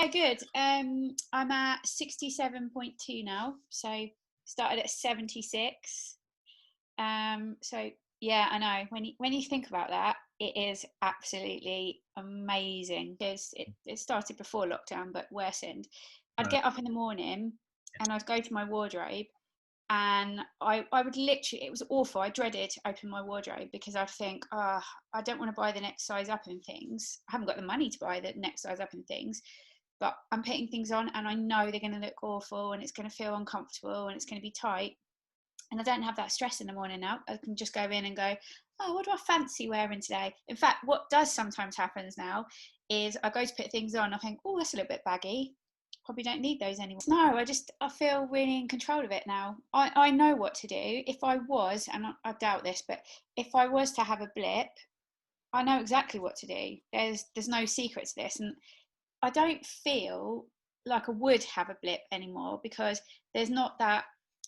Yeah, good. I'm at 67.2 now, so started at 76. So yeah, I know when you think about that, it is absolutely amazing because it started before lockdown but worsened. I'd Right. get up in the morning and I'd go to my wardrobe, and I would literally, it was awful. I dreaded to open my wardrobe because I'd think, I don't want to buy the next size up in things. I haven't got the money to buy the next size up in things, but I'm putting things on and I know they're going to look awful and it's going to feel uncomfortable and it's going to be tight. And I don't have that stress in the morning now. I can just go in and go, oh, what do I fancy wearing today? In fact, what does sometimes happens now is I go to put things on, I think, oh, that's a little bit baggy. Probably don't need those anymore. No, I feel really in control of it now. I know what to do. If I was, and I doubt this, but if I was to have a blip, I know exactly what to do. There's no secret to this. And I don't feel like I would have a blip anymore because there's not that,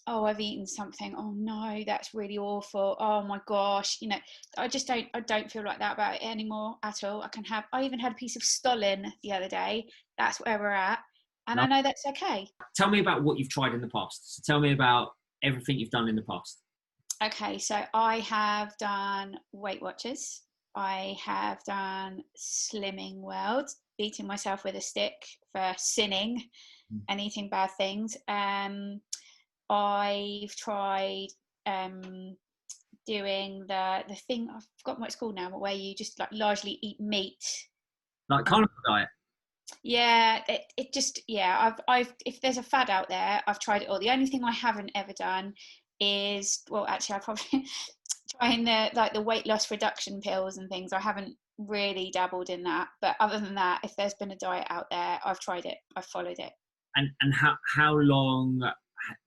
oh, I've eaten something, oh no, that's really awful, oh my gosh, I don't feel like that about it anymore at all. I even had a piece of stollen the other day. That's where we're at, and I No. know that's okay. Tell me about what you've tried in the past. So tell me about everything you've done in the past. Okay, so I have done Weight Watchers, I have done Slimming World, beating myself with a stick for sinning and eating bad things. I've tried doing the thing, I've forgotten what it's called now, but where you just like largely eat meat. Like carnivore diet. Yeah, it just, yeah, I've if there's a fad out there, I've tried it all. The only thing I haven't ever done is, well, actually, I probably trying the weight loss reduction pills and things. I haven't really dabbled in that, but other than that, if there's been a diet out there, I've tried it, I've followed it. And how long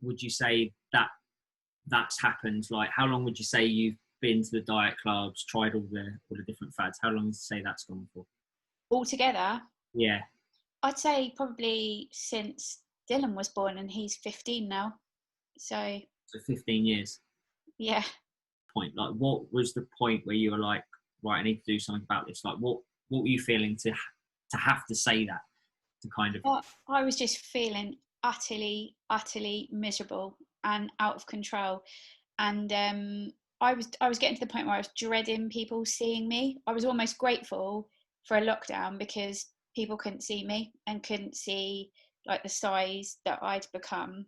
would you say that's happened? Like, how long would you say you've been to the diet clubs, tried all the different fads? How long would you say that's gone for? Altogether, Yeah. I'd say probably since Dylan was born, and he's 15 now. So, So 15 years. yeah. Point. Like, what was the point where you were like, right, I need to do something about this? Like, what were you feeling to have to say that, to kind of? I was just feeling utterly, utterly miserable and out of control. And I was getting to the point where I was dreading people seeing me. I was almost grateful for a lockdown because people couldn't see me and couldn't see like the size that I'd become.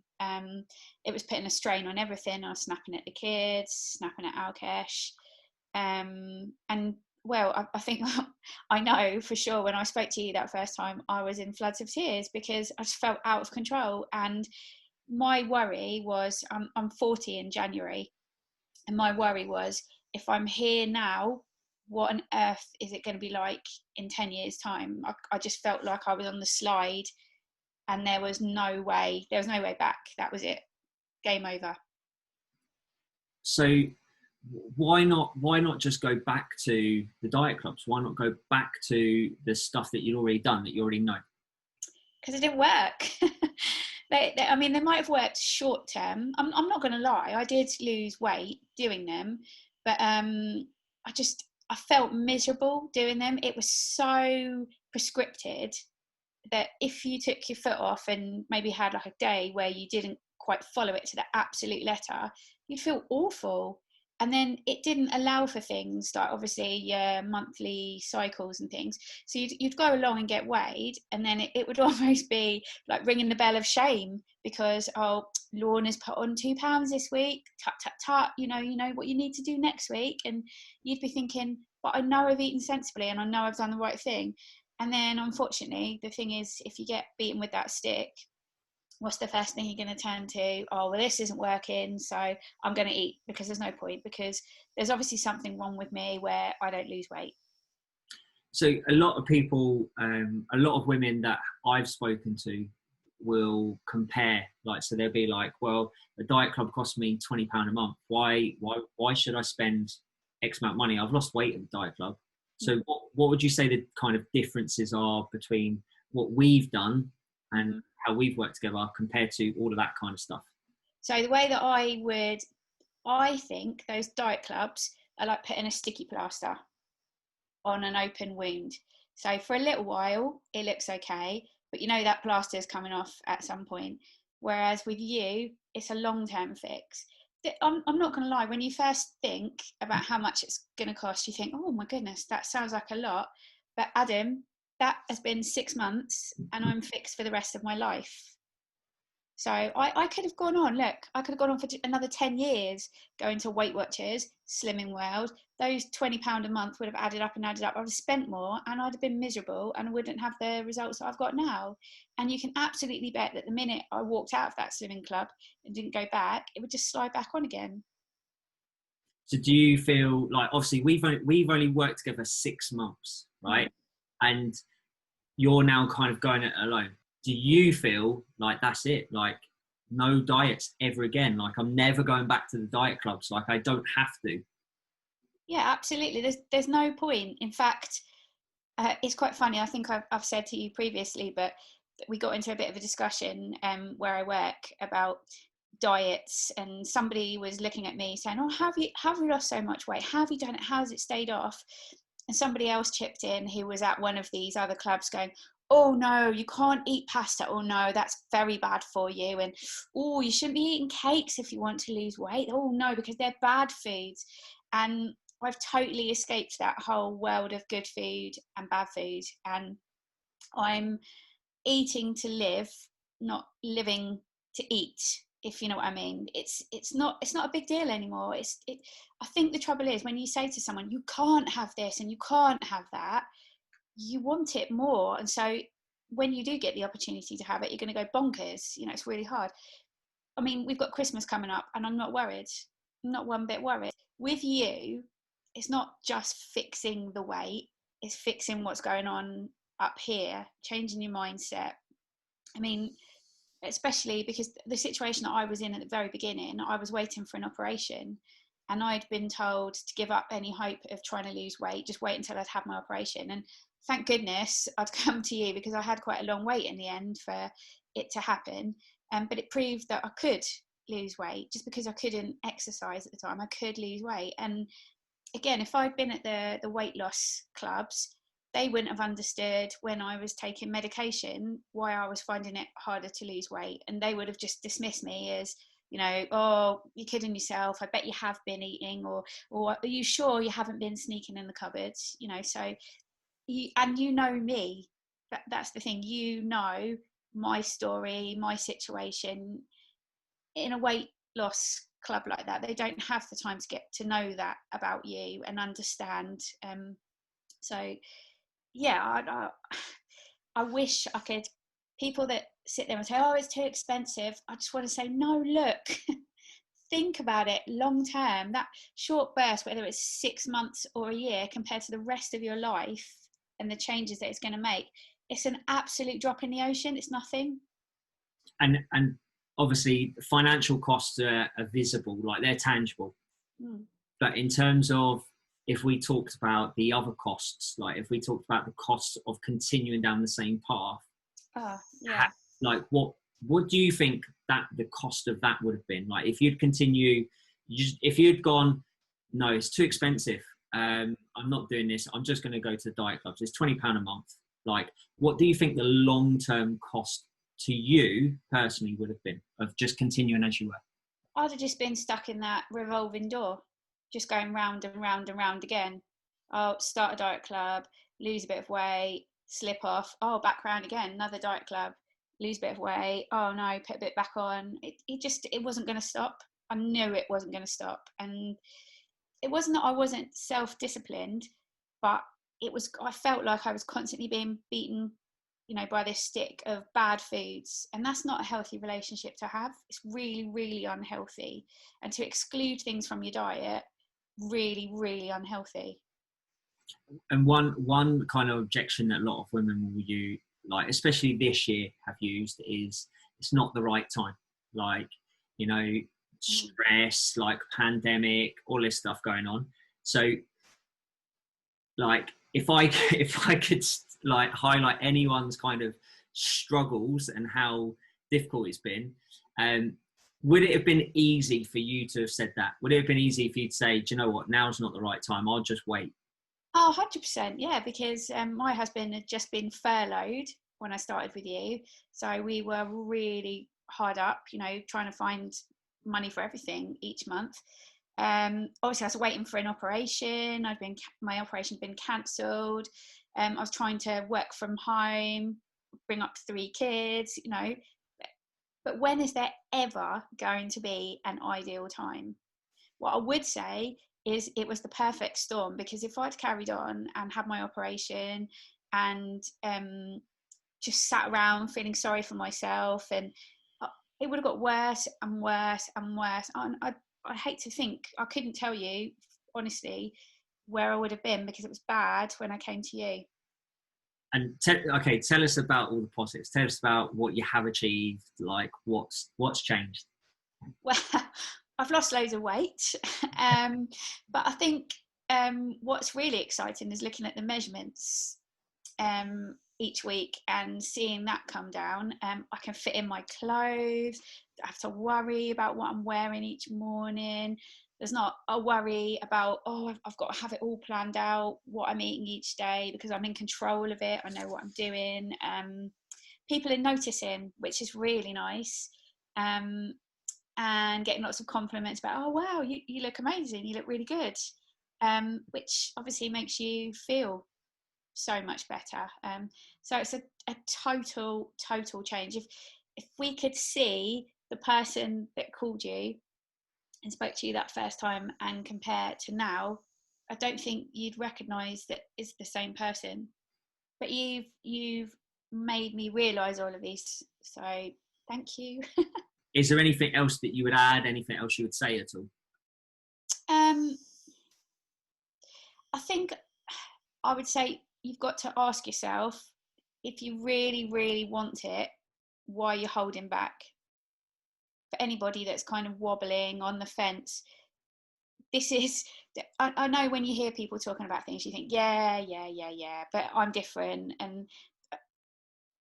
It was putting a strain on everything. I was snapping at the kids, snapping at Alkesh, and well, I think I know for sure when I spoke to you that first time, I was in floods of tears because I just felt out of control. And my worry was, I'm 40 in January, and my worry was, if I'm here now, what on earth is it going to be like in 10 years' time? I just felt like I was on the slide and there was no way back. That was it. Game over. So why not just go back to the diet clubs? Why not go back to the stuff that you'd already done, that you already know? Because it didn't work. I mean, they might have worked short term. I'm not going to lie. I did lose weight doing them, but I felt miserable doing them. It was so prescripted that if you took your foot off and maybe had like a day where you didn't quite follow it to the absolute letter, you'd feel awful. And then it didn't allow for things like obviously your monthly cycles and things. So you'd go along and get weighed, and then it would almost be like ringing the bell of shame because, oh, Lorna's put on 2 pounds this week. Tut tut tut. You know what you need to do next week, and you'd be thinking, but I know I've eaten sensibly and I know I've done the right thing. And then unfortunately, the thing is, if you get beaten with that stick, what's the first thing you're going to turn to? Oh, well, this isn't working, so I'm going to eat, because there's no point, because there's obviously something wrong with me where I don't lose weight. So a lot of people, a lot of women that I've spoken to will compare, like, so they'll be like, well, the diet club costs me £20 a month. Why should I spend X amount of money? I've lost weight at the diet club. So what would you say the kind of differences are between what we've done and how we've worked together compared to all of that kind of stuff? So the way that I think those diet clubs are like putting a sticky plaster on an open wound. So for a little while, it looks okay. but you know that plaster is coming off at some point. Whereas with you, it's a long-term fix. I'm not going to lie, when you first think about how much it's going to cost, you think, oh my goodness, that sounds like a lot. But Adam, that has been 6 months and I'm fixed for the rest of my life. So I could have gone on, I could have gone on for another 10 years going to Weight Watchers, Slimming World. Those £20 a month would have added up and added up. I would have spent more and I'd have been miserable and I wouldn't have the results that I've got now. And you can absolutely bet that the minute I walked out of that slimming club and didn't go back, it would just slide back on again. So do you feel like, obviously we've only worked together 6 months, right? And you're now kind of going it alone. Do you feel like that's it? Like no diets ever again? Like I'm never going back to the diet clubs. Like I don't have to. Yeah, absolutely. There's no point. In fact, it's quite funny. I think I've said to you previously, but we got into a bit of a discussion where I work about diets, and somebody was looking at me saying, oh, have you lost so much weight? How have you done it? How has it stayed off? And somebody else chipped in who was at one of these other clubs going, oh no, you can't eat pasta. Oh no, that's very bad for you. And oh, you shouldn't be eating cakes if you want to lose weight. Oh no, because they're bad foods. And I've totally escaped that whole world of good food and bad food. And I'm eating to live, not living to eat, if you know what I mean. It's not a big deal anymore. I think the trouble is when you say to someone, you can't have this and you can't have that, you want it more. And so when you do get the opportunity to have it, you're going to go bonkers. You know, it's really hard. I mean, we've got Christmas coming up and I'm not worried. I'm not one bit worried. With you, it's not just fixing the weight, it's fixing what's going on up here, changing your mindset. I mean, especially because the situation that I was in at the very beginning, I was waiting for an operation and I'd been told to give up any hope of trying to lose weight, just wait until I'd had my operation. And thank goodness I'd come to you because I had quite a long wait in the end for it to happen. But it proved that I could lose weight. Just because I couldn't exercise at the time, I could lose weight. And again, if I'd been at the weight loss clubs, they wouldn't have understood when I was taking medication why I was finding it harder to lose weight. And they would have just dismissed me as, you know, oh, you're kidding yourself. I bet you have been eating, or are you sure you haven't been sneaking in the cupboards? You know, so, you know me. That's the thing. You know my story, my situation. In a weight loss club like that, they don't have the time to get to know that about you and understand. So yeah, I wish I could. People that sit there and say, oh, it's too expensive, I just want to say, no, look, think about it long term. That short burst, whether it's 6 months or a year, compared to the rest of your life and the changes that it's going to make, it's an absolute drop in the ocean. It's nothing. And obviously financial costs are visible, like they're tangible. But in terms of, if we talked about the other costs, like if we talked about the costs of continuing down the same path, like what do you think that the cost of that would have been? Like if you'd continue, if you'd gone, no, it's too expensive, I'm not doing this, I'm just going to go to the diet clubs, it's £20 a month. Like, what do you think the long-term cost to you personally would have been of just continuing as you were? I'd have just been stuck in that revolving door, just going round and round and round again. Oh, start a diet club, lose a bit of weight, slip off. Oh, back round again, another diet club, lose a bit of weight. Oh no, put a bit back on. It wasn't going to stop. I knew it wasn't going to stop. And it wasn't that I wasn't self-disciplined, but I felt like I was constantly being beaten, you know, by this stick of bad foods. And that's not a healthy relationship to have. It's really, really unhealthy. And to exclude things from your diet, really, really unhealthy. And one kind of objection that a lot of women will use, like especially this year have used, is it's not the right time. Like, you know, stress, like pandemic, all this stuff going on. So like if I could like highlight anyone's kind of struggles and how difficult it's been, would it have been easy for you to have said that? Would it have been easy for you to say, do you know what, now's not the right time, I'll just wait? Oh, 100%, yeah, because my husband had just been furloughed when I started with you. So we were really hard up, you know, trying to find money for everything each month. Obviously I was waiting for an operation. My operation had been cancelled. I was trying to work from home, bring up 3 kids, you know. But when is there ever going to be an ideal time? What I would say is it was the perfect storm, because if I'd carried on and had my operation and just sat around feeling sorry for myself, and it would have got worse and worse and worse. And I hate to think, I couldn't tell you honestly where I would have been, because it was bad when I came to you. And tell us about all the positives. Tell us about what you have achieved. Like what's changed. Well, I've lost loads of weight, but I think what's really exciting is looking at the measurements each week and seeing that come down. I can fit in my clothes. I have to worry about what I'm wearing each morning. There's not a worry about, oh, I've got to have it all planned out, what I'm eating each day, because I'm in control of it. I know what I'm doing. People are noticing, which is really nice. And getting lots of compliments about, oh, wow, you look amazing. You look really good. Which obviously makes you feel so much better. So it's a total change. If we could see the person that called you and spoke to you that first time and compare to now, I don't think you'd recognise that it's the same person. But you've made me realise all of these, so thank you. Is there anything else that you would add? Anything else you would say at all? I think I would say you've got to ask yourself, if you really, really want it, why you're holding back. For anybody that's kind of wobbling on the fence, this is, I know when you hear people talking about things, you think, yeah, but I'm different. And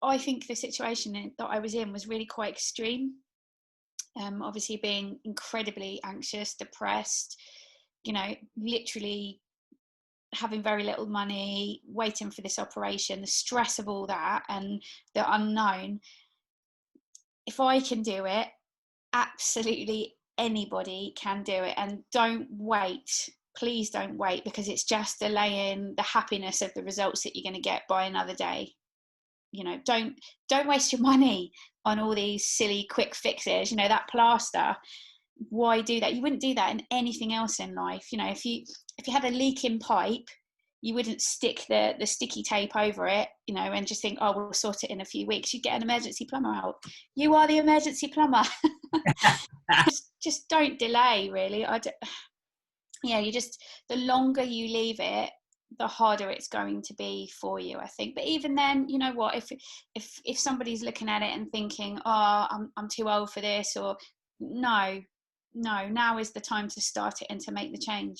I think the situation that I was in was really quite extreme. Obviously being incredibly anxious, depressed, you know, literally having very little money, waiting for this operation, the stress of all that and the unknown. If I can do it, absolutely anybody can do it. And don't wait. Please don't wait, because it's just delaying the happiness of the results that you're going to get by another day. You know, don't waste your money on all these silly quick fixes. You know, that plaster, why do that? You wouldn't do that in anything else in life. You know, if you had a leaking pipe, you wouldn't stick the sticky tape over it, you know, and just think, oh, we'll sort it in a few weeks. You'd get an emergency plumber out. You are the emergency plumber. just don't delay, really. You just, the longer you leave it, the harder it's going to be for you, I think. But even then, you know what, if somebody's looking at it and thinking, oh, I'm too old for this, or no, now is the time to start it and to make the change.